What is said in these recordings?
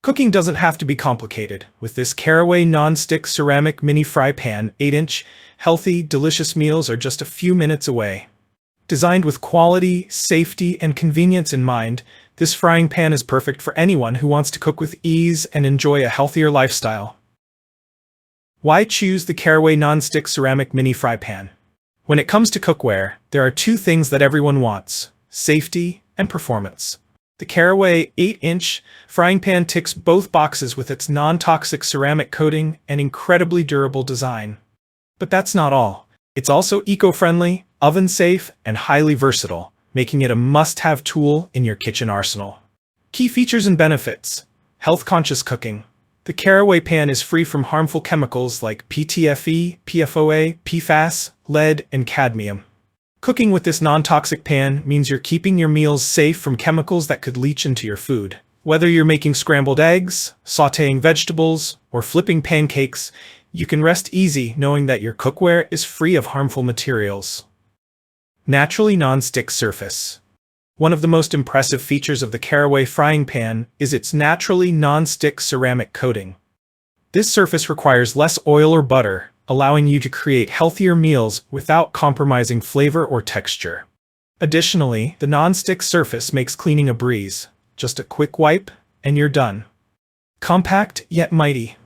Cooking doesn't have to be complicated. With this Caraway Nonstick ceramic mini fry pan, 8-inch, healthy, delicious meals are just a few minutes away. Designed with quality, safety, and convenience in mind, this frying pan is perfect for anyone who wants to cook with ease and enjoy a healthier lifestyle. Why choose the Caraway Nonstick ceramic mini fry pan? When it comes to cookware, there are two things that everyone wants: safety and performance. The Caraway 8-inch frying pan ticks both boxes with its non-toxic ceramic coating and incredibly durable design. But that's not all. It's also eco-friendly, oven-safe, and highly versatile, making it a must-have tool in your kitchen arsenal. Key features and benefits: health-conscious cooking. The Caraway pan is free from harmful chemicals like PTFE, PFOA, PFAS, lead, and cadmium. Cooking with this non-toxic pan means you're keeping your meals safe from chemicals that could leach into your food. Whether you're making scrambled eggs, sautéing vegetables, or flipping pancakes, you can rest easy knowing that your cookware is free of harmful materials. Naturally non-stick surface. One of the most impressive features of the Caraway frying pan is its naturally non-stick ceramic coating. This surface requires less oil or butter, allowing you to create healthier meals without compromising flavor or texture. Additionally, the non-stick surface makes cleaning a breeze. Just a quick wipe, and you're done. Compact yet mighty.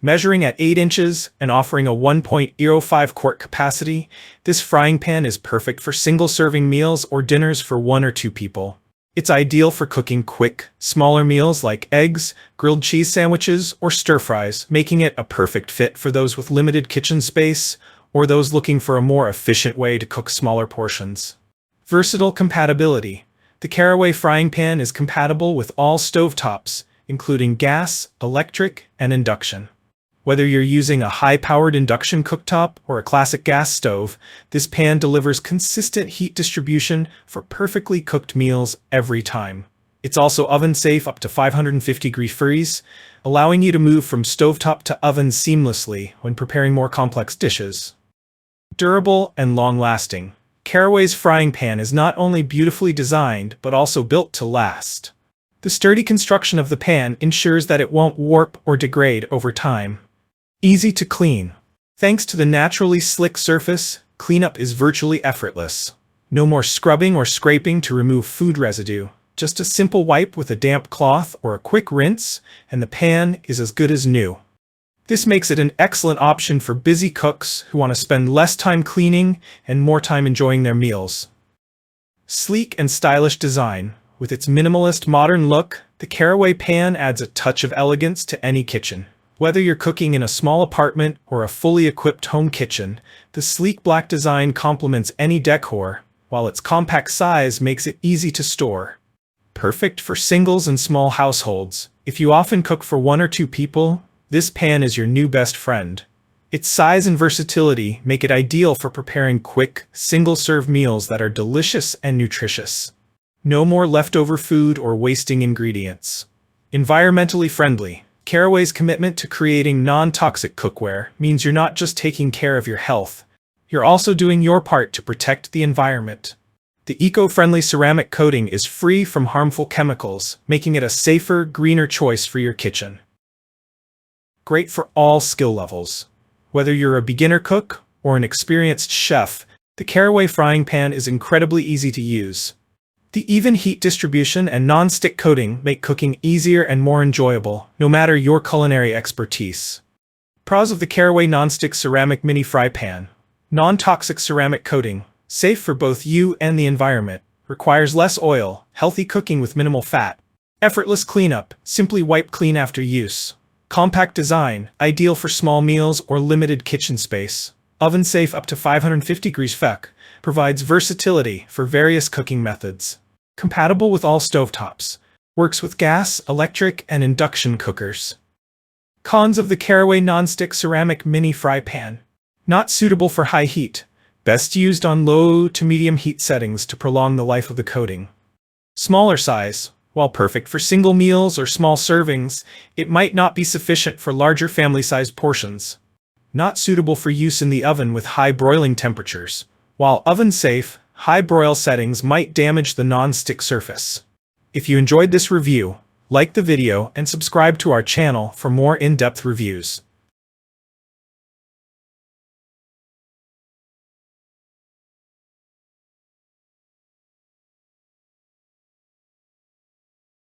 Measuring at 8 inches and offering a 1.05 quart capacity, this frying pan is perfect for single-serving meals or dinners for 1 or 2 people. It's ideal for cooking quick, smaller meals like eggs, grilled cheese sandwiches, or stir-fries, making it a perfect fit for those with limited kitchen space or those looking for a more efficient way to cook smaller portions. Versatile compatibility. The Caraway frying pan is compatible with all stovetops, including gas, electric, and induction. Whether you're using a high-powered induction cooktop or a classic gas stove, this pan delivers consistent heat distribution for perfectly cooked meals every time. It's also oven-safe up to 550 degree freeze, allowing you to move from stovetop to oven seamlessly when preparing more complex dishes. Durable and long-lasting. Caraway's frying pan is not only beautifully designed, but also built to last. The sturdy construction of the pan ensures that it won't warp or degrade over time. Easy to clean. Thanks to the naturally slick surface, cleanup is virtually effortless. No more scrubbing or scraping to remove food residue. Just a simple wipe with a damp cloth or a quick rinse, and the pan is as good as new. This makes it an excellent option for busy cooks who want to spend less time cleaning and more time enjoying their meals. Sleek and stylish design. With its minimalist modern look, the Caraway pan adds a touch of elegance to any kitchen. Whether you're cooking in a small apartment or a fully equipped home kitchen, the sleek black design complements any decor, while its compact size makes it easy to store. Perfect for singles and small households. If you often cook for 1 or 2 people, this pan is your new best friend. Its size and versatility make it ideal for preparing quick, single-serve meals that are delicious and nutritious. No more leftover food or wasting ingredients. Environmentally friendly. Caraway's commitment to creating non-toxic cookware means you're not just taking care of your health, you're also doing your part to protect the environment. The eco-friendly ceramic coating is free from harmful chemicals, making it a safer, greener choice for your kitchen. Great for all skill levels. Whether you're a beginner cook or an experienced chef, the Caraway frying pan is incredibly easy to use. The even heat distribution and non-stick coating make cooking easier and more enjoyable, no matter your culinary expertise. Pros of the Caraway Nonstick ceramic mini fry pan. Non-toxic ceramic coating, safe for both you and the environment, requires less oil, healthy cooking with minimal fat. Effortless cleanup, simply wipe clean after use. Compact design, ideal for small meals or limited kitchen space. Oven safe up to 550 degrees Fahrenheit, provides versatility for various cooking methods. Compatible with all stovetops. Works with gas, electric, and induction cookers. Cons of the Caraway Nonstick ceramic mini fry pan. Not suitable for high heat. Best used on low to medium heat settings to prolong the life of the coating. Smaller size. While perfect for single meals or small servings, it might not be sufficient for larger family-sized portions. Not suitable for use in the oven with high broiling temperatures. While oven-safe, high broil settings might damage the non-stick surface. If you enjoyed this review, Like the video and subscribe to our channel for more in-depth reviews.